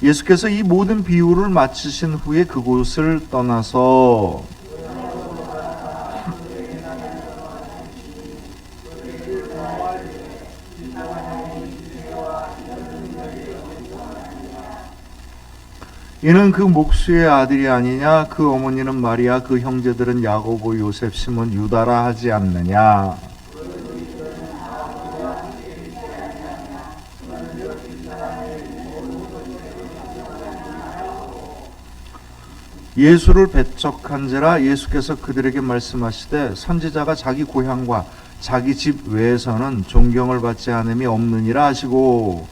예수께서 이 모든 비유를 마치신 후에 그곳을 떠나서 이는 그 목수의 아들이 아니냐? 그 어머니는 마리아, 그 형제들은 야고보, 요셉, 시몬, 유다라 하지 않느냐? 예수를 배척한지라 예수께서 그들에게 말씀하시되 선지자가 자기 고향과 자기 집 외에서는 존경을 받지 않음이 없느니라 하시고,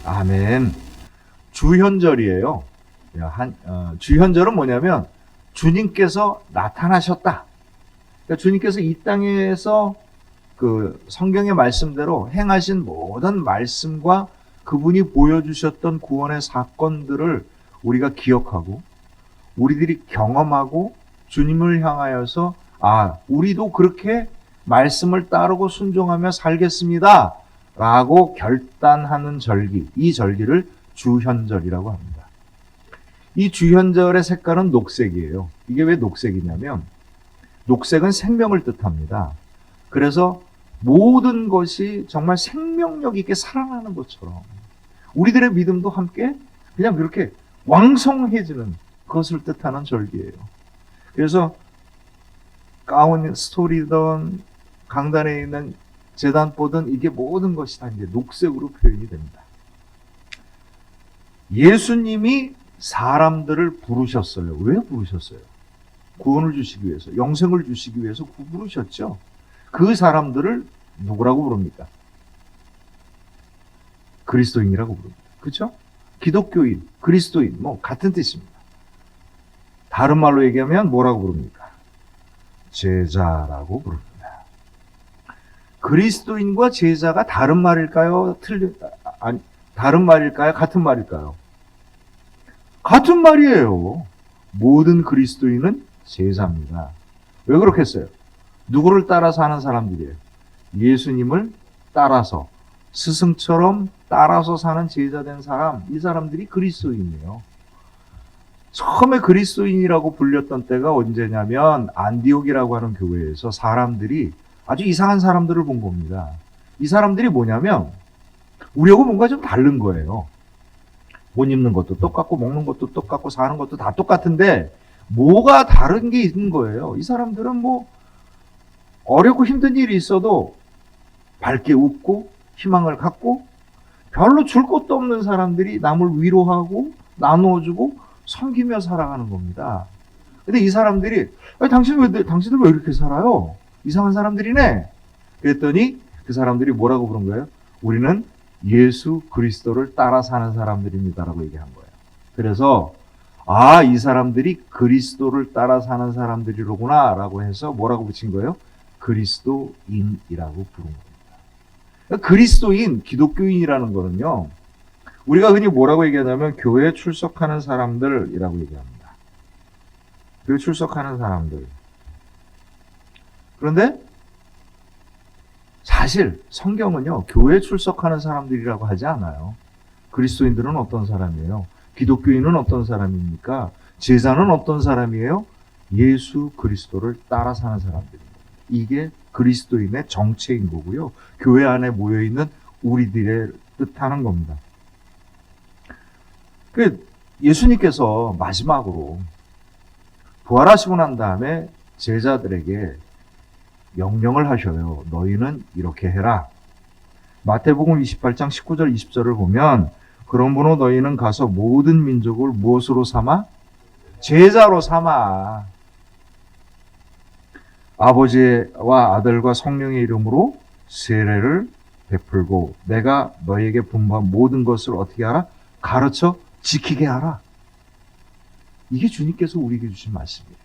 아멘. 주현절이에요. 주현절은 뭐냐면 주님께서 나타나셨다. 그러니까 주님께서 이 땅에서 그 성경의 말씀대로 행하신 모든 말씀과 그분이 보여주셨던 구원의 사건들을 우리가 기억하고 우리들이 경험하고 주님을 향하여서 우리도 그렇게 말씀을 따르고 순종하며 살겠습니다 라고 결단하는 절기, 이 절기를 주현절이라고 합니다. 이 주현절의 색깔은 녹색이에요. 이게 왜 녹색이냐면 녹색은 생명을 뜻합니다. 그래서 모든 것이 정말 생명력 있게 살아나는 것처럼 우리들의 믿음도 함께 그냥 그렇게 왕성해지는 것을 뜻하는 절기예요. 그래서 가온 스토리든 강단에 있는 제단보든 이게 모든 것이 다 이제 녹색으로 표현이 됩니다. 예수님이 사람들을 부르셨어요. 왜 부르셨어요? 구원을 주시기 위해서, 영생을 주시기 위해서 부르셨죠. 그 사람들을 누구라고 부릅니까? 그리스도인이라고 부릅니다. 그렇죠? 기독교인, 그리스도인 뭐 같은 뜻입니다. 다른 말로 얘기하면 뭐라고 부릅니까? 제자라고 부릅니다. 그리스도인과 제자가 다른 말일까요? 다른 말일까요? 같은 말일까요? 같은 말이에요. 모든 그리스도인은 제자입니다. 왜 그렇겠어요? 누구를 따라서 하는 사람들이에요? 예수님을 따라서, 스승처럼 따라서 사는 제자된 사람, 이 사람들이 그리스도인이에요. 처음에 그리스도인이라고 불렸던 때가 언제냐면 안디옥이라고 하는 교회에서 사람들이 아주 이상한 사람들을 본 겁니다. 이 사람들이 뭐냐면 우리하고 뭔가 좀 다른 거예요. 옷 입는 것도 똑같고 먹는 것도 똑같고 사는 것도 다 똑같은데 뭐가 다른 게 있는 거예요. 이 사람들은 뭐 어렵고 힘든 일이 있어도 밝게 웃고 희망을 갖고 별로 줄 것도 없는 사람들이 남을 위로하고 나누어주고 섬기며 살아가는 겁니다. 근데 이 사람들이 당신들 왜 이렇게 살아요? 이상한 사람들이네. 그랬더니 그 사람들이 뭐라고 부른 거예요? 우리는 예수 그리스도를 따라 사는 사람들입니다라고 얘기한 거예요. 그래서 이 사람들이 그리스도를 따라 사는 사람들이로구나 라고 해서 뭐라고 붙인 거예요? 그리스도인이라고 부른 겁니다. 그리스도인, 기독교인이라는 거는요, 우리가 흔히 뭐라고 얘기하냐면 교회에 출석하는 사람들이라고 얘기합니다. 교회 출석하는 사람들. 그런데 사실 성경은요, 교회에 출석하는 사람들이라고 하지 않아요. 그리스도인들은 어떤 사람이에요? 기독교인은 어떤 사람입니까? 제자는 어떤 사람이에요? 예수 그리스도를 따라 사는 사람들입니다. 이게 그리스도인의 정체인 거고요. 교회 안에 모여있는 우리들의 뜻하는 겁니다. 예수님께서 마지막으로 부활하시고 난 다음에 제자들에게 명령을 하셔요. 너희는 이렇게 해라. 마태복음 28장 19절 20절을 보면 그러므로 너희는 가서 모든 민족을 무엇으로 삼아? 제자로 삼아. 아버지와 아들과 성령의 이름으로 세례를 베풀고 내가 너희에게 분부한 모든 것을 어떻게 하라? 가르쳐 지키게 하라. 이게 주님께서 우리에게 주신 말씀이에요.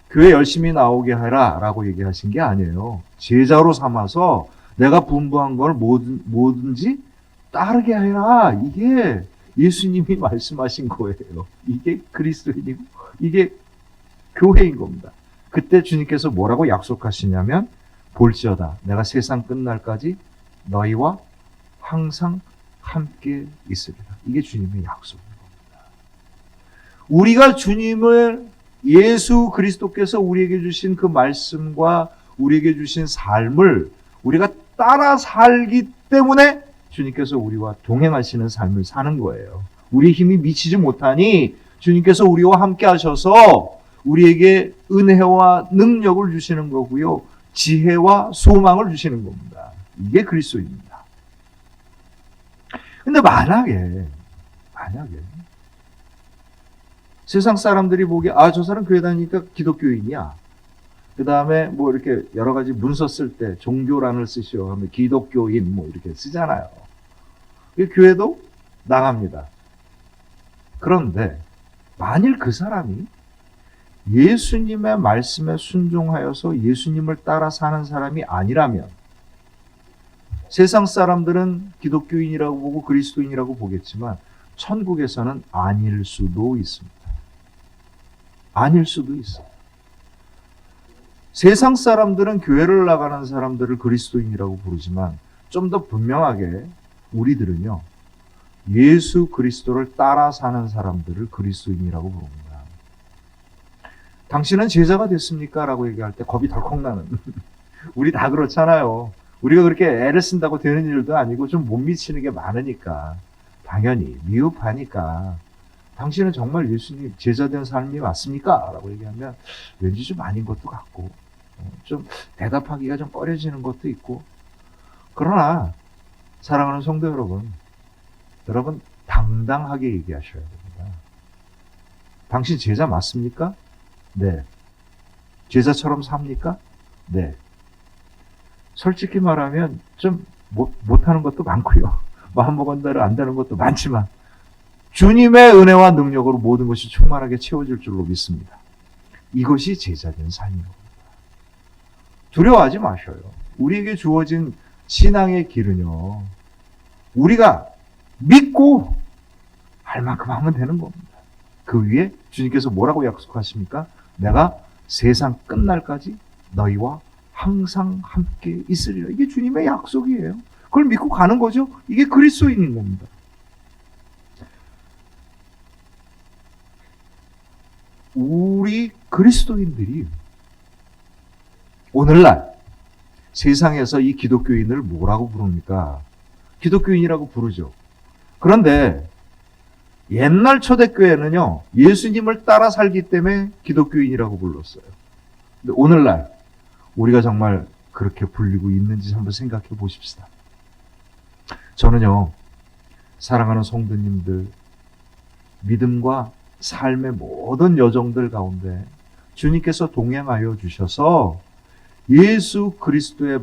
교회 열심히 나오게 하라 라고 얘기하신 게 아니에요. 제자로 삼아서 내가 분부한 걸 뭐든지 따르게 해라. 이게 예수님이 말씀하신 거예요. 이게 그리스도인이고 이게 교회인 겁니다. 그때 주님께서 뭐라고 약속하시냐면 볼지어다 내가 세상 끝날까지 너희와 항상 함께 있으리라. 이게 주님의 약속입니다. 우리가 주님을 예수 그리스도께서 우리에게 주신 그 말씀과 우리에게 주신 삶을 우리가 따라 살기 때문에 주님께서 우리와 동행하시는 삶을 사는 거예요. 우리 힘이 미치지 못하니 주님께서 우리와 함께 하셔서 우리에게 은혜와 능력을 주시는 거고요. 지혜와 소망을 주시는 겁니다. 이게 그리스도입니다. 근데 만약에 세상 사람들이 보기에 저 사람 교회 다니니까 기독교인이야. 그 다음에 뭐 이렇게 여러 가지 문서 쓸 때 종교란을 쓰시오 하면 기독교인 뭐 이렇게 쓰잖아요. 교회도 나갑니다. 그런데 만일 그 사람이 예수님의 말씀에 순종하여서 예수님을 따라 사는 사람이 아니라면 세상 사람들은 기독교인이라고 보고 그리스도인이라고 보겠지만 천국에서는 아닐 수도 있습니다. 아닐 수도 있어요. 세상 사람들은 교회를 나가는 사람들을 그리스도인이라고 부르지만 좀 더 분명하게 우리들은요, 예수 그리스도를 따라 사는 사람들을 그리스도인이라고 부릅니다. 당신은 제자가 됐습니까? 라고 얘기할 때 겁이 덜컥 나는. 우리 다 그렇잖아요. 우리가 그렇게 애를 쓴다고 되는 일도 아니고 좀 못 미치는 게 많으니까. 당연히 미흡하니까. 당신은 정말 예수님 제자된 삶이 맞습니까? 라고 얘기하면 왠지 좀 아닌 것도 같고 좀 대답하기가 좀 꺼려지는 것도 있고. 그러나 사랑하는 성도 여러분 당당하게 얘기하셔야 됩니다. 당신 제자 맞습니까? 네. 제자처럼 삽니까? 네. 솔직히 말하면 좀 못하는 것도 많고요. 마음먹은 대로 안 되는 것도 많지만 주님의 은혜와 능력으로 모든 것이 충만하게 채워질 줄로 믿습니다. 이것이 제자된 삶인 겁니다. 두려워하지 마셔요. 우리에게 주어진 신앙의 길은요, 우리가 믿고 할 만큼 하면 되는 겁니다. 그 위에 주님께서 뭐라고 약속하십니까? 내가 세상 끝날까지 너희와 항상 함께 있으리라. 이게 주님의 약속이에요. 그걸 믿고 가는 거죠. 이게 그리스도인인 겁니다. 우리 그리스도인들이 오늘날 세상에서 이 기독교인을 뭐라고 부릅니까? 기독교인이라고 부르죠. 그런데 옛날 초대교회는요, 예수님을 따라 살기 때문에 기독교인이라고 불렀어요. 근데 오늘날 우리가 정말 그렇게 불리고 있는지 한번 생각해 보십시다. 저는요, 사랑하는 성도님들, 믿음과 삶의 모든 여정들 가운데 주님께서 동행하여 주셔서 예수 그리스도의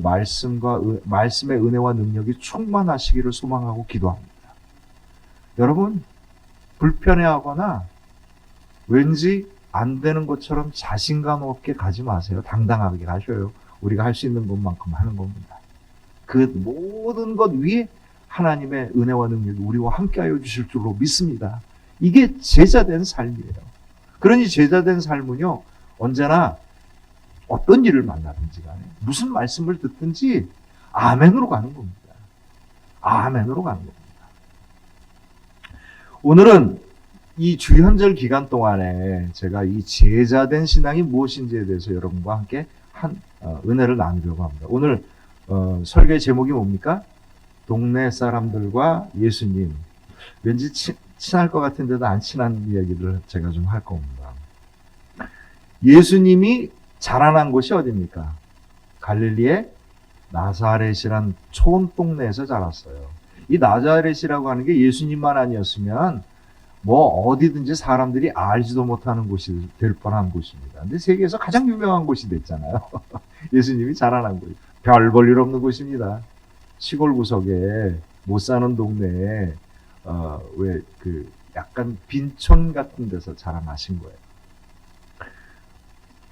말씀의 은혜와 능력이 충만하시기를 소망하고 기도합니다. 여러분, 불편해하거나 왠지 안 되는 것처럼 자신감 없게 가지 마세요. 당당하게 가셔요. 우리가 할 수 있는 것만큼 하는 겁니다. 그 모든 것 위에 하나님의 은혜와 능력이 우리와 함께하여 주실 줄로 믿습니다. 이게 제자된 삶이에요. 그러니 제자된 삶은요, 언제나 어떤 일을 만나든지 간에 무슨 말씀을 듣든지 아멘으로 가는 겁니다. 아멘으로 가는 겁니다. 오늘은 이 주현절 기간 동안에 제가 이 제자된 신앙이 무엇인지에 대해서 여러분과 함께 은혜를 나누려고 합니다. 오늘 설교의 제목이 뭡니까? 동네 사람들과 예수님. 왠지 친할 것 같은데도 안 친한 이야기를 제가 좀 할 겁니다. 예수님이 자라난 곳이 어디입니까? 갈릴리의 나사렛이란 촌동네에서 자랐어요. 이 나사렛이라고 하는 게 예수님만 아니었으면 뭐 어디든지 사람들이 알지도 못하는 곳이 될 뻔한 곳입니다. 근데 세계에서 가장 유명한 곳이 됐잖아요. 예수님이 자라난 곳. 별 볼 일 없는 곳입니다. 시골 구석에 못 사는 동네에 왜 그 약간 빈촌 같은 데서 자라나신 거예요.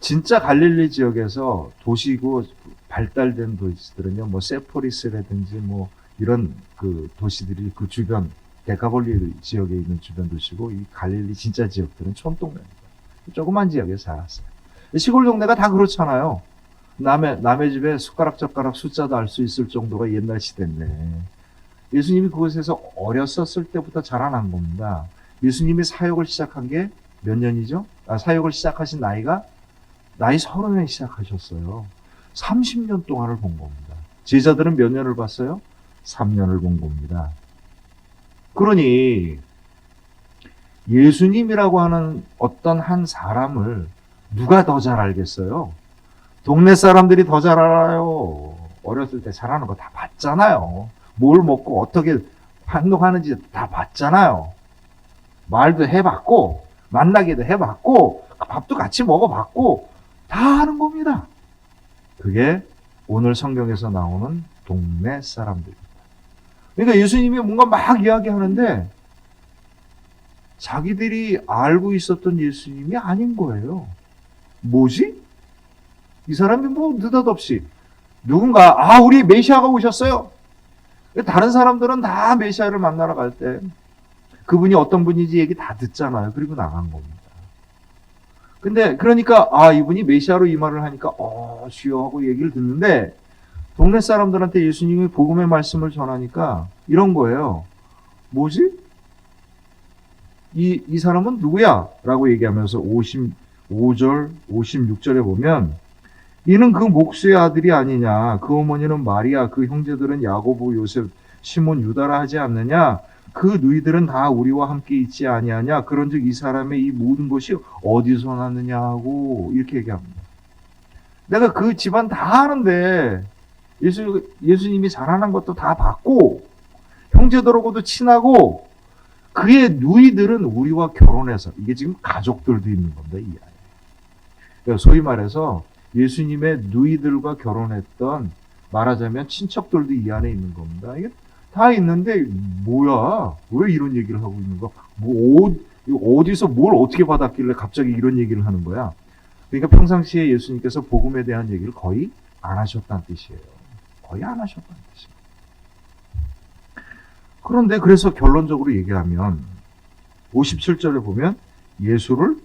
진짜 갈릴리 지역에서 도시고 발달된 도시들은요, 뭐 세포리스라든지 뭐 이런 그 도시들이 그 주변 데카폴리 지역에 있는 주변 도시고, 이 갈릴리 진짜 지역들은 촌동네입니다. 조그만 지역에 살았어요. 시골 동네가 다 그렇잖아요. 남의 집에 숟가락 젓가락 숫자도 알 수 있을 정도가 옛날 시대인데 예수님이 그곳에서 어렸었을 때부터 자라난 겁니다. 예수님이 사역을 시작한 게 몇 년이죠? 사역을 시작하신 나이 30에 시작하셨어요. 30년 동안을 본 겁니다. 제자들은 몇 년을 봤어요? 3년을 본 겁니다. 그러니 예수님이라고 하는 어떤 한 사람을 누가 더 잘 알겠어요? 동네 사람들이 더 잘 알아요. 어렸을 때 잘하는 거 다 봤잖아요. 뭘 먹고 어떻게 행동하는지 다 봤잖아요. 말도 해봤고 만나기도 해봤고 밥도 같이 먹어봤고 다 하는 겁니다. 그게 오늘 성경에서 나오는 동네 사람들입니다. 그러니까 예수님이 뭔가 막 이야기하는데 자기들이 알고 있었던 예수님이 아닌 거예요. 뭐지? 이 사람이 뭐 느닷없이 누군가 우리 메시아가 오셨어요. 다른 사람들은 다 메시아를 만나러 갈 때 그분이 어떤 분인지 얘기 다 듣잖아요. 그리고 나간 겁니다. 근데 그러니까 이분이 메시아로 이 말을 하니까 주여 하고 얘기를 듣는데 동네 사람들한테 예수님이 복음의 말씀을 전하니까 이런 거예요. 뭐지? 이 사람은 누구야? 라고 얘기하면서 55절, 56절에 보면 이는 그 목수의 아들이 아니냐? 그 어머니는 마리아, 그 형제들은 야고보, 요셉, 시몬, 유다라 하지 않느냐? 그 누이들은 다 우리와 함께 있지 아니하냐? 그런즉 이 사람의 이 모든 것이 어디서 났느냐 하고 이렇게 얘기합니다. 내가 그 집안 다 아는데 예수님이 잘하는 것도 다 봤고 형제들하고도 친하고 그의 누이들은 우리와 결혼해서 이게 지금 가족들도 있는 겁니다. 이 안에. 그러니까 소위 말해서 예수님의 누이들과 결혼했던 말하자면 친척들도 이 안에 있는 겁니다. 이게 다 있는데 뭐야? 왜 이런 얘기를 하고 있는 거야? 어디서 뭘 어떻게 받았길래 갑자기 이런 얘기를 하는 거야? 그러니까 평상시에 예수님께서 복음에 대한 얘기를 거의 안 하셨다는 뜻이에요. 거의 안 하셨다는 뜻이에요. 그런데 그래서 결론적으로 얘기하면 57절에 보면 예수를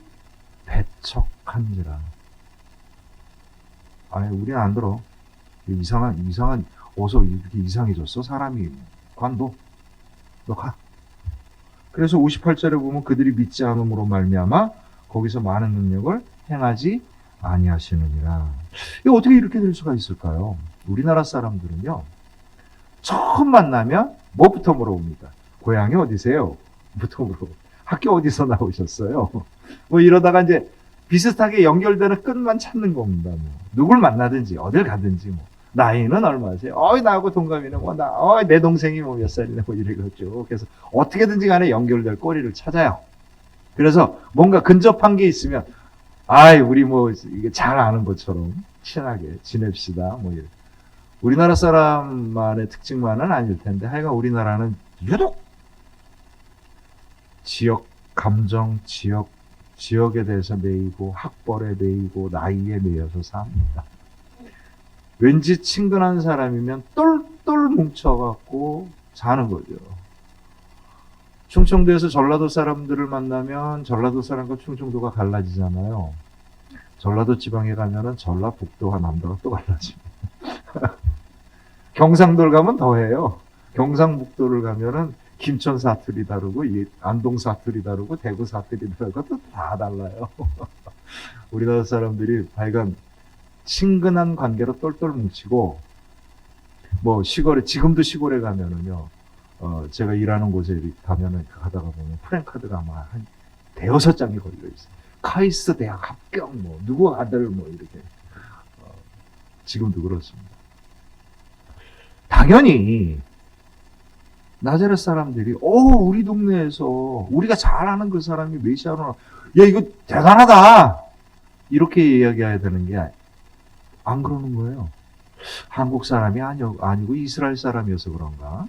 배척한지라. 우리는 안 들어. 이상한 어서 이렇게 이상해졌어 사람이. 관둬. 너 가. 그래서 58절에 보면 그들이 믿지 않음으로 말미암아 거기서 많은 능력을 행하지 아니하시느니라. 이거 어떻게 이렇게 될 수가 있을까요? 우리나라 사람들은요. 처음 만나면 뭐부터 물어봅니까? 고향이 어디세요? 부터 물어보고 학교 어디서 나오셨어요? 뭐 이러다가 이제 비슷하게 연결되는 끝만 찾는 겁니다. 누굴 만나든지 어딜 가든지 나이는 얼마세요? 나하고 동갑이네. 내 동생이 몇 살이네. 이래가지고. 그래서 어떻게든지 간에 연결될 꼬리를 찾아요. 그래서 뭔가 근접한 게 있으면, 우리 이게 잘 아는 것처럼 친하게 지냅시다. 이렇게. 우리나라 사람만의 특징만은 아닐 텐데, 하여간 우리나라는 유독 지역 감정, 지역에 대해서 매이고, 학벌에 매이고, 나이에 매여서 삽니다. 왠지 친근한 사람이면 똘똘 뭉쳐갖고 사는 거죠. 충청도에서 전라도 사람들을 만나면 전라도 사람과 충청도가 갈라지잖아요. 전라도 지방에 가면은 전라북도와 남도가 또 갈라집니다. 경상도를 가면 더해요. 경상북도를 가면은 김천 사투리 다르고 안동 사투리 다르고 대구 사투리 다르고 또 다 달라요. 우리나라 사람들이 하여간 친근한 관계로 똘똘 뭉치고 시골에 지금도 시골에 가면은요. 제가 일하는 곳에 가면은 가다가 보면 프랭카드가 아마 한 대여섯 장이 걸려 있어요. 카이스트 대학 합격 누구 아들 이렇게 지금도 그렇습니다. 당연히 나자렛 사람들이 우리 동네에서 우리가 잘 아는 그 사람이 메시아로 야 이거 대단하다 이렇게 이야기해야 되는 게 안 그러는 거예요. 한국 사람이 아니고 이스라엘 사람이어서 그런가?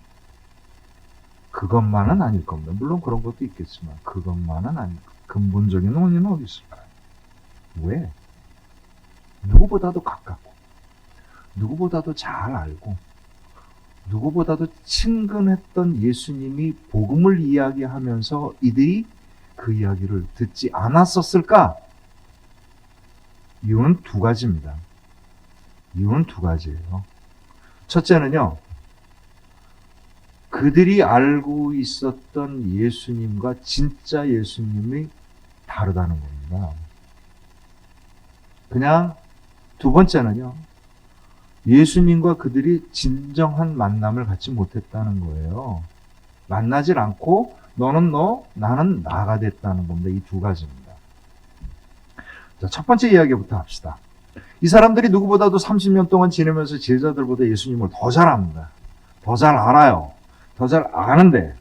그것만은 아닐 겁니다. 물론 그런 것도 있겠지만 그것만은 아닐 겁니다. 근본적인 원인은 어디 있을까요? 왜? 누구보다도 가깝고 누구보다도 잘 알고 누구보다도 친근했던 예수님이 복음을 이야기하면서 이들이 그 이야기를 듣지 않았었을까? 이유는 두 가지입니다. 이유는 두 가지예요. 첫째는요, 그들이 알고 있었던 예수님과 진짜 예수님이 다르다는 겁니다. 그냥 두 번째는요, 예수님과 그들이 진정한 만남을 갖지 못했다는 거예요. 만나질 않고 너는 너, 나는 나가 됐다는 겁니다. 이 두 가지입니다. 자, 첫 번째 이야기부터 합시다. 이 사람들이 누구보다도 30년 동안 지내면서 제자들보다 예수님을 더 잘 압니다. 더 잘 알아요. 더 잘 아는데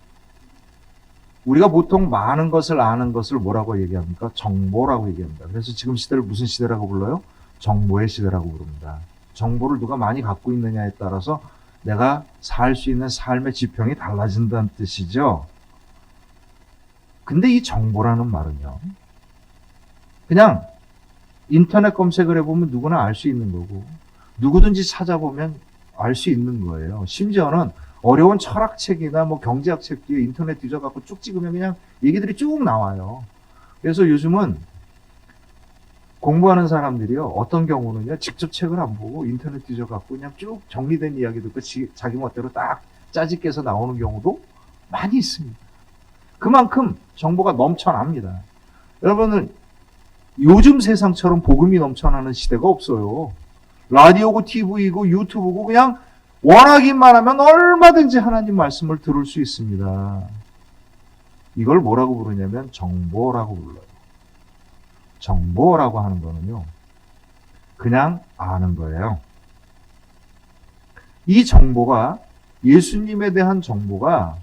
우리가 보통 많은 것을 아는 것을 뭐라고 얘기합니까? 정보라고 얘기합니다. 그래서 지금 시대를 무슨 시대라고 불러요? 정보의 시대라고 부릅니다. 정보를 누가 많이 갖고 있느냐에 따라서 내가 살 수 있는 삶의 지평이 달라진다는 뜻이죠. 근데 이 정보라는 말은요, 그냥 인터넷 검색을 해보면 누구나 알 수 있는 거고, 누구든지 찾아보면 알 수 있는 거예요. 심지어는 어려운 철학책이나 뭐 경제학 책 뒤에 인터넷 뒤져갖고 쭉 찍으면 그냥 얘기들이 쭉 나와요. 그래서 요즘은 공부하는 사람들이요, 어떤 경우는요, 직접 책을 안 보고 인터넷 뒤져갖고 그냥 쭉 정리된 이야기 듣고 자기 멋대로 딱 짜집게서 나오는 경우도 많이 있습니다. 그만큼 정보가 넘쳐납니다. 여러분은 요즘 세상처럼 복음이 넘쳐나는 시대가 없어요. 라디오고 TV고 유튜브고 그냥 원하기만 하면 얼마든지 하나님 말씀을 들을 수 있습니다. 이걸 뭐라고 부르냐면 정보라고 불러요. 정보라고 하는 거는요, 그냥 아는 거예요. 이 정보가, 예수님에 대한 정보가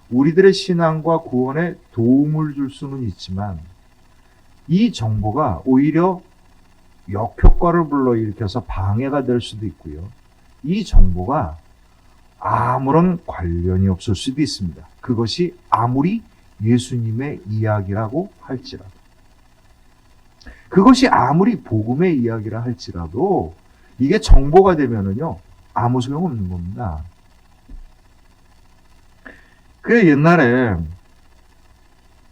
우리들의 신앙과 구원에 도움을 줄 수는 있지만 이 정보가 오히려 역효과를 불러일으켜서 방해가 될 수도 있고요. 이 정보가 아무런 관련이 없을 수도 있습니다. 그것이 아무리 예수님의 이야기라고 할지라도, 그것이 아무리 복음의 이야기라 할지라도 이게 정보가 되면은요, 아무 소용없는 겁니다. 그 옛날에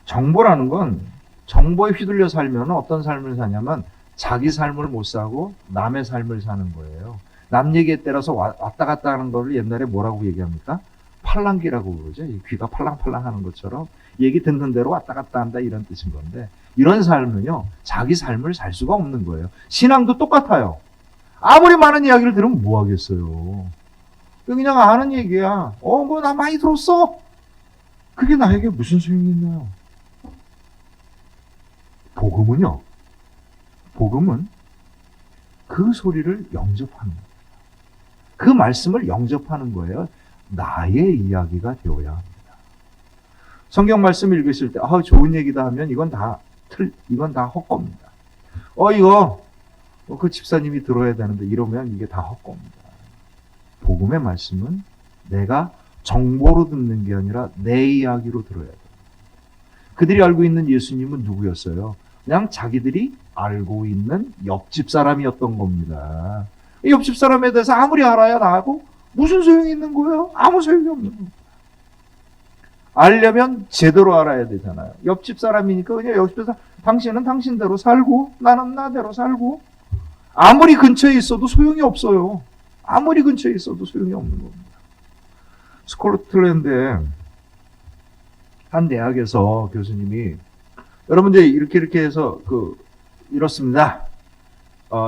정보라는 건, 정보에 휘둘려 살면 어떤 삶을 사냐면 자기 삶을 못 사고 남의 삶을 사는 거예요. 남 얘기에 따라서 왔다 갔다 하는 거를 옛날에 뭐라고 얘기합니까? 팔랑귀라고 그러죠. 귀가 팔랑팔랑 하는 것처럼 얘기 듣는 대로 왔다 갔다 한다, 이런 뜻인 건데, 이런 삶은요, 자기 삶을 살 수가 없는 거예요. 신앙도 똑같아요. 아무리 많은 이야기를 들으면 뭐 하겠어요. 그냥 아는 얘기야. 뭐 나 많이 들었어. 그게 나에게 무슨 소용이 있나요? 복음은요, 복음은 그 소리를 영접하는 거예요. 그 말씀을 영접하는 거예요. 나의 이야기가 되어야 합니다. 성경 말씀 읽으실 때, 좋은 얘기다 하면 이건 다 헛겁니다. 이거 그 집사님이 들어야 되는데 이러면 이게 다 헛겁니다. 복음의 말씀은 내가 정보로 듣는 게 아니라 내 이야기로 들어야 돼요. 그들이 알고 있는 예수님은 누구였어요? 그냥 자기들이 알고 있는 옆집 사람이었던 겁니다. 이 옆집 사람에 대해서 아무리 알아야 나하고 무슨 소용이 있는 거예요? 아무 소용이 없는 겁니다. 알려면 제대로 알아야 되잖아요. 옆집 사람이니까 그냥 옆집 사람, 당신은 당신대로 살고 나는 나대로 살고, 아무리 근처에 있어도 소용이 없어요. 아무리 근처에 있어도 소용이 없는 겁니다. 스코틀랜드에 한 대학에서 교수님이, 여러분 이제 이렇게 해서 이렇습니다.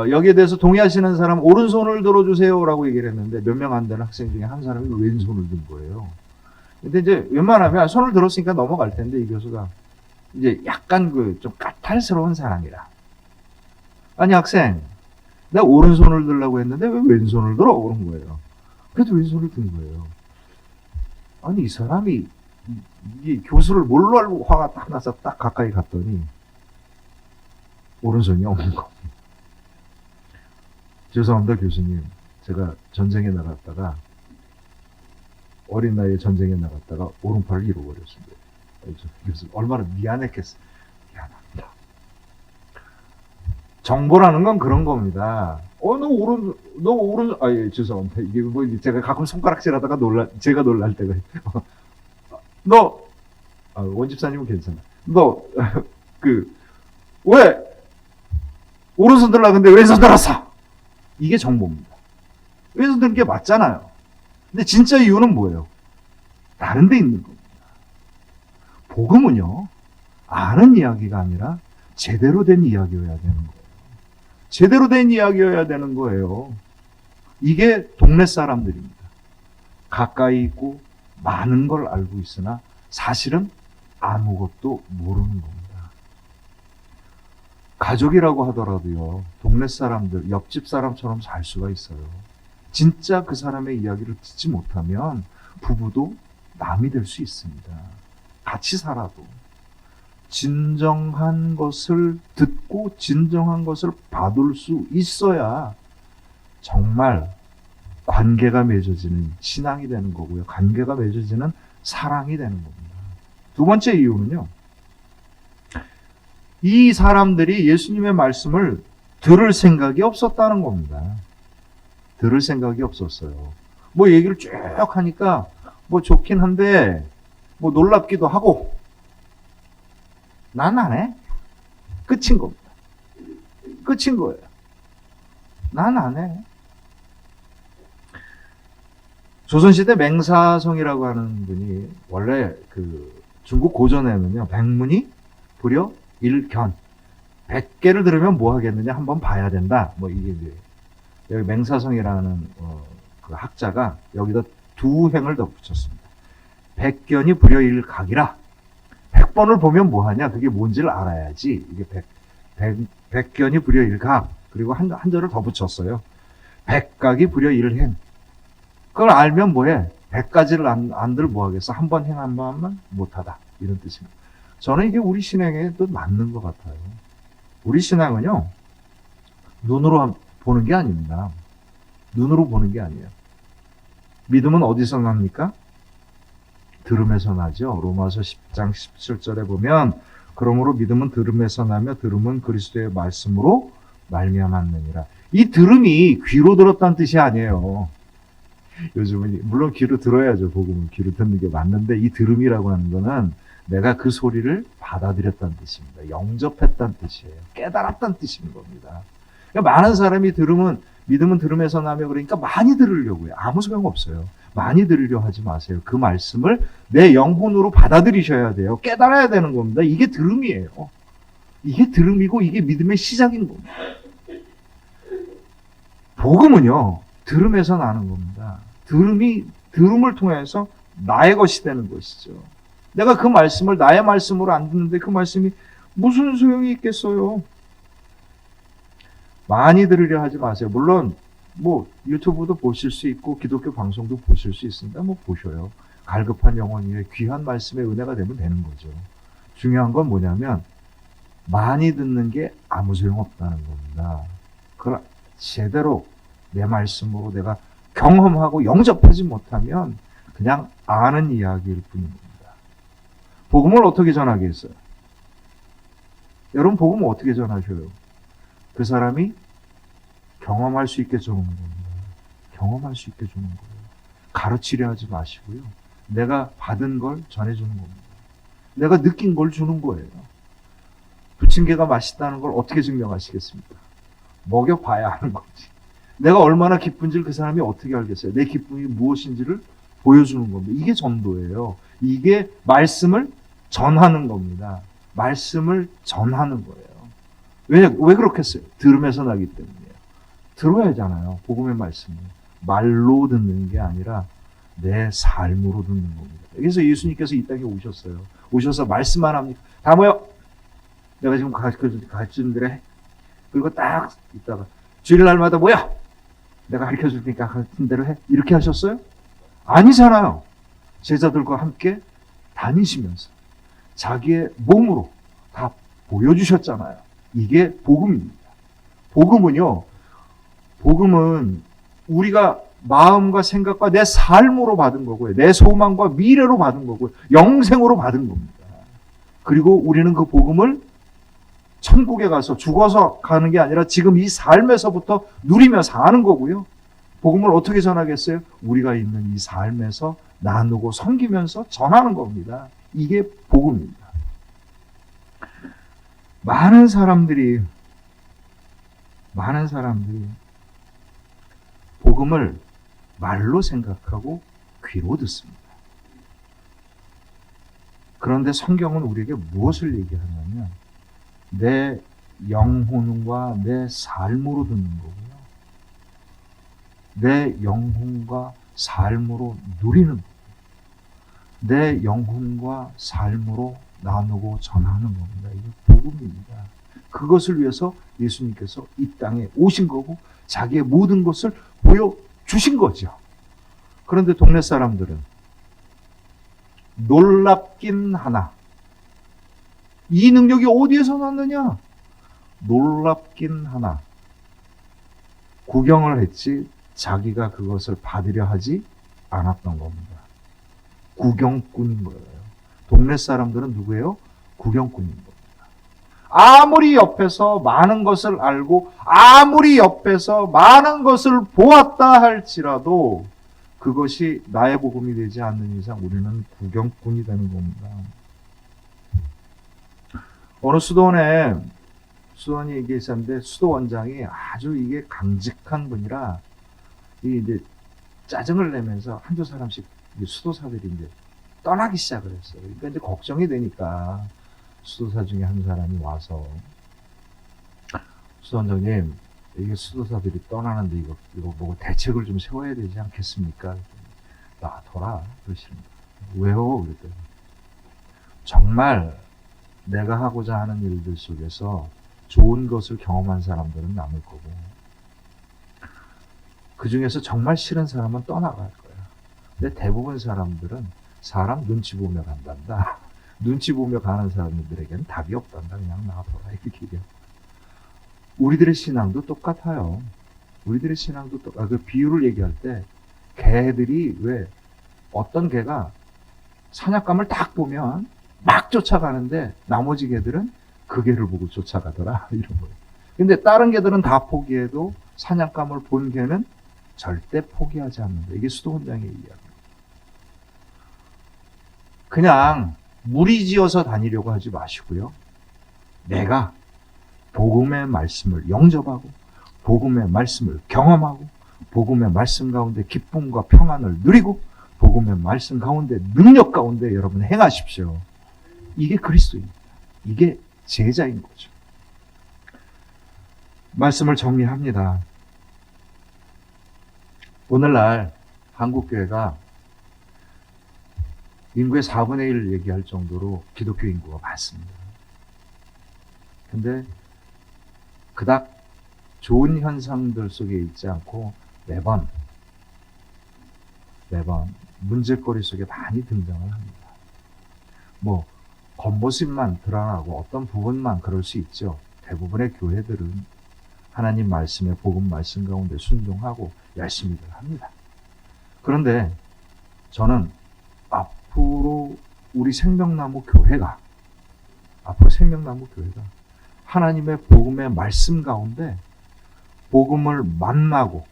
여기에 대해서 동의하시는 사람 오른손을 들어주세요라고 얘기를 했는데 몇 명 안 되는 학생 중에 한 사람이 왼손을 든 거예요. 근데 이제 웬만하면 손을 들었으니까 넘어갈 텐데 이 교수가 이제 약간 좀 까탈스러운 사람이라. 아니 학생, 내가 오른손을 들라고 했는데 왜 왼손을 들어? 그런 거예요. 그래도 왼손을 든 거예요. 아니 이 사람이 이 교수를 뭘로 알고 화가 딱 나서 딱 가까이 갔더니 오른손이 없는 겁니다. 죄송합니다 교수님, 제가 전쟁에 나갔다가 어린 나이에 전쟁에 나갔다가 오른팔을 잃어버렸습니다. 교수 얼마나 미안했겠어요. 미안합니다. 정보라는 건 그런 겁니다. 죄송합니다. 이게 뭐 제가 가끔 손가락질하다가 제가 놀랄 때가 있어요. 원집사님은 괜찮아. 왜 오른손 들라 근데 왼손 들었어? 이게 정보입니다. 여기서 들은 게 맞잖아요. 근데 진짜 이유는 뭐예요? 다른 데 있는 겁니다. 복음은요, 아는 이야기가 아니라 제대로 된 이야기여야 되는 거예요. 제대로 된 이야기여야 되는 거예요. 이게 동네 사람들입니다. 가까이 있고 많은 걸 알고 있으나 사실은 아무것도 모르는 겁니다. 가족이라고 하더라도요, 동네 사람들, 옆집 사람처럼 살 수가 있어요. 진짜 그 사람의 이야기를 듣지 못하면 부부도 남이 될 수 있습니다. 같이 살아도. 진정한 것을 듣고 진정한 것을 받을 수 있어야 정말 관계가 맺어지는 신앙이 되는 거고요. 관계가 맺어지는 사랑이 되는 겁니다. 두 번째 이유는요, 이 사람들이 예수님의 말씀을 들을 생각이 없었다는 겁니다. 들을 생각이 없었어요. 뭐 얘기를 쭉 하니까 뭐 좋긴 한데 뭐 놀랍기도 하고 난 안 해. 끝인 겁니다. 끝인 거예요. 난 안 해. 조선시대 맹사성이라고 하는 분이 원래 그 중국 고전에는요, 백문이 불여 일견, 100개를 들으면 뭐 하겠느냐 한번 봐야 된다. 뭐 이게 이제 여기 맹사성이라는 그 학자가 여기다 두 행을 덧붙였습니다. 100견이 불여 일각이라. 100번을 보면 뭐 하냐? 그게 뭔지를 알아야지. 이게 100견이 불여 일각. 그리고 한 절을 더 붙였어요. 100각이 불여 일행. 그걸 알면 뭐해? 100가지를 안들 뭐 하겠어? 한 번 행 한 번 하면 못하다. 이런 뜻입니다. 저는 이게 우리 신앙에도 맞는 것 같아요. 우리 신앙은요, 눈으로 보는 게 아닙니다. 눈으로 보는 게 아니에요. 믿음은 어디서 납니까? 들음에서 나죠. 로마서 10장 17절에 보면 그러므로 믿음은 들음에서 나며 들음은 그리스도의 말씀으로 말미암았느니라. 이 들음이 귀로 들었다는 뜻이 아니에요. 요즘은 물론 귀로 들어야죠. 복음은 귀로 듣는 게 맞는데 이 들음이라고 하는 거는 내가 그 소리를 받아들였다는 뜻입니다. 영접했다는 뜻이에요. 깨달았다는 뜻인 겁니다. 그러니까 많은 사람이 믿음은 들음에서 나며 그러니까 많이 들으려고 해요. 아무 소용 없어요. 많이 들으려 하지 마세요. 그 말씀을 내 영혼으로 받아들이셔야 돼요. 깨달아야 되는 겁니다. 이게 들음이에요. 이게 들음이고 이게 믿음의 시작인 겁니다. 복음은요, 들음에서 나는 겁니다. 들음을 통해서 나의 것이 되는 것이죠. 내가 그 말씀을 나의 말씀으로 안 듣는데 그 말씀이 무슨 소용이 있겠어요? 많이 들으려 하지 마세요. 물론 뭐 유튜브도 보실 수 있고 기독교 방송도 보실 수 있습니다. 뭐 보셔요. 갈급한 영혼 위에 귀한 말씀의 은혜가 되면 되는 거죠. 중요한 건 뭐냐면 많이 듣는 게 아무 소용없다는 겁니다. 그걸 제대로 내 말씀으로 내가 경험하고 영접하지 못하면 그냥 아는 이야기일 뿐입니다. 복음을 어떻게 전하겠어요? 여러분 복음을 어떻게 전하셔요? 그 사람이 경험할 수 있게 주는 겁니다. 경험할 수 있게 주는 거예요. 가르치려 하지 마시고요. 내가 받은 걸 전해주는 겁니다. 내가 느낀 걸 주는 거예요. 부침개가 맛있다는 걸 어떻게 증명하시겠습니까? 먹여봐야 하는 거지. 내가 얼마나 기쁜지를 그 사람이 어떻게 알겠어요? 내 기쁨이 무엇인지를 보여주는 겁니다. 이게 전도예요. 이게 말씀을 전하는 겁니다. 말씀을 전하는 거예요. 왜 그렇겠어요? 들으면서 나기 때문이에요. 들어야 하잖아요. 복음의 말씀을. 말로 듣는 게 아니라 내 삶으로 듣는 겁니다. 그래서 예수님께서 이 땅에 오셨어요. 오셔서 말씀만 합니까? 다 모여! 내가 지금 가르쳐준 대로 해. 그리고 딱 있다가 주일날마다 모여! 내가 가르쳐줄 테니까 같은 대로 해. 이렇게 하셨어요? 아니잖아요. 제자들과 함께 다니시면서 자기의 몸으로 다 보여주셨잖아요. 이게 복음입니다. 복음은 우리가 마음과 생각과 내 삶으로 받은 거고요. 내 소망과 미래로 받은 거고요. 영생으로 받은 겁니다. 그리고 우리는 그 복음을 천국에 가서 죽어서 가는 게 아니라 지금 이 삶에서부터 누리며 사는 거고요. 복음을 어떻게 전하겠어요? 우리가 있는 이 삶에서 나누고 섬기면서 전하는 겁니다. 이게 복음입니다. 많은 사람들이 복음을 말로 생각하고 귀로 듣습니다. 그런데 성경은 우리에게 무엇을 얘기하냐면 내 영혼과 내 삶으로 듣는 거고요. 내 영혼과 삶으로 누리는 거고요. 내 영혼과 삶으로 나누고 전하는 겁니다. 이게 복음입니다. 그것을 위해서 예수님께서 이 땅에 오신 거고 자기의 모든 것을 보여주신 거죠. 그런데 동네 사람들은 놀랍긴 하나 이 능력이 어디에서 났느냐? 놀랍긴 하나 구경을 했지 자기가 그것을 받으려 하지 않았던 겁니다. 구경꾼인 거예요. 동네 사람들은 누구예요? 구경꾼인 겁니다. 아무리 옆에서 많은 것을 알고 아무리 옆에서 많은 것을 보았다 할지라도 그것이 나의 복음이 되지 않는 이상 우리는 구경꾼이 되는 겁니다. 어느 수도원이 얘기했었는데 수도원장이 아주 이게 강직한 분이라 이제 짜증을 내면서 한두 사람씩 수도사들이 이제 떠나기 시작을 했어요. 그러니까 이제 걱정이 되니까 수도사 중에 한 사람이 와서 수도원장님 이게 수도사들이 떠나는데 이거 뭐 대책을 좀 세워야 되지 않겠습니까? 놔둬라 그러시는 거예요. 왜요? 그랬더니 정말 내가 하고자 하는 일들 속에서 좋은 것을 경험한 사람들은 남을 거고 그 중에서 정말 싫은 사람은 떠나갈 거야. 근데 대부분 사람들은 사람 눈치 보며 간단다. 눈치 보며 가는 사람들에게는 답이 없단다. 그냥 놔둬라 이렇게 얘기해요. 우리들의 신앙도 똑같아요. 우리들의 신앙도 그 비유를 얘기할 때 개들이 왜 어떤 개가 사냥감을 딱 보면 막 쫓아가는데 나머지 개들은 그 개를 보고 쫓아가더라 이런 거예요. 근데 다른 개들은 다 포기해도 사냥감을 본 개는 절대 포기하지 않는다. 이게 수도원장의 이야기입니다. 그냥 무리지어서 다니려고 하지 마시고요. 내가 복음의 말씀을 영접하고 복음의 말씀을 경험하고 복음의 말씀 가운데 기쁨과 평안을 누리고 복음의 말씀 가운데 능력 가운데 여러분 행하십시오. 이게 그리스도입니다. 이게 제자인 거죠. 말씀을 정리합니다. 오늘날 한국교회가 인구의 4분의 1을 얘기할 정도로 기독교 인구가 많습니다. 근데 그닥 좋은 현상들 속에 있지 않고 매번 문제거리 속에 많이 등장을 합니다. 뭐 겉모습만 드러나고 어떤 부분만 그럴 수 있죠. 대부분의 교회들은 하나님 말씀에 복음 말씀 가운데 순종하고 열심히들 합니다. 그런데 저는 앞으로 우리 생명나무 교회가 하나님의 복음의 말씀 가운데 복음을 만나고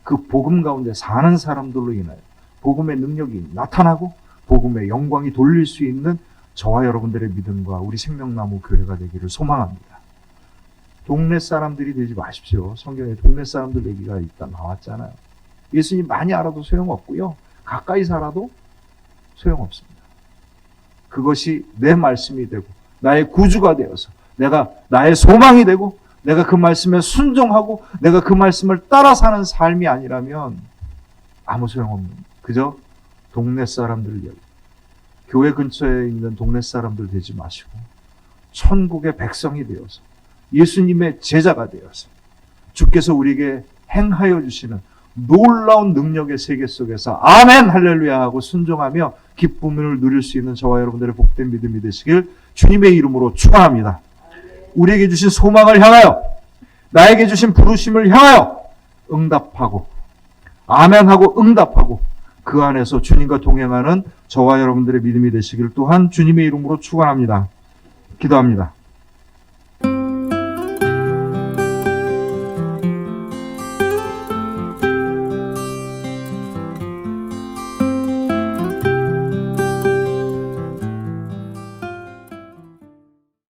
그 복음 가운데 사는 사람들로 인하여 복음의 능력이 나타나고 복음의 영광이 돌릴 수 있는 저와 여러분들의 믿음과 우리 생명나무 교회가 되기를 소망합니다. 동네 사람들이 되지 마십시오. 성경에 동네 사람들 얘기가 있다 나왔잖아요. 예수님 많이 알아도 소용없고요. 가까이 살아도 소용없습니다. 그것이 내 말씀이 되고 나의 구주가 되어서 내가 나의 소망이 되고 내가 그 말씀에 순종하고 내가 그 말씀을 따라 사는 삶이 아니라면 아무 소용없는 그저 동네 사람들 이야기. 교회 근처에 있는 동네 사람들 되지 마시고 천국의 백성이 되어서 예수님의 제자가 되어서 주께서 우리에게 행하여 주시는 놀라운 능력의 세계 속에서 아멘 할렐루야 하고 순종하며 기쁨을 누릴 수 있는 저와 여러분들의 복된 믿음이 되시길 주님의 이름으로 축원합니다. 우리에게 주신 소망을 향하여 나에게 주신 부르심을 향하여 응답하고 아멘하고 응답하고 그 안에서 주님과 동행하는 저와 여러분들의 믿음이 되시길 또한 주님의 이름으로 축원합니다. 기도합니다.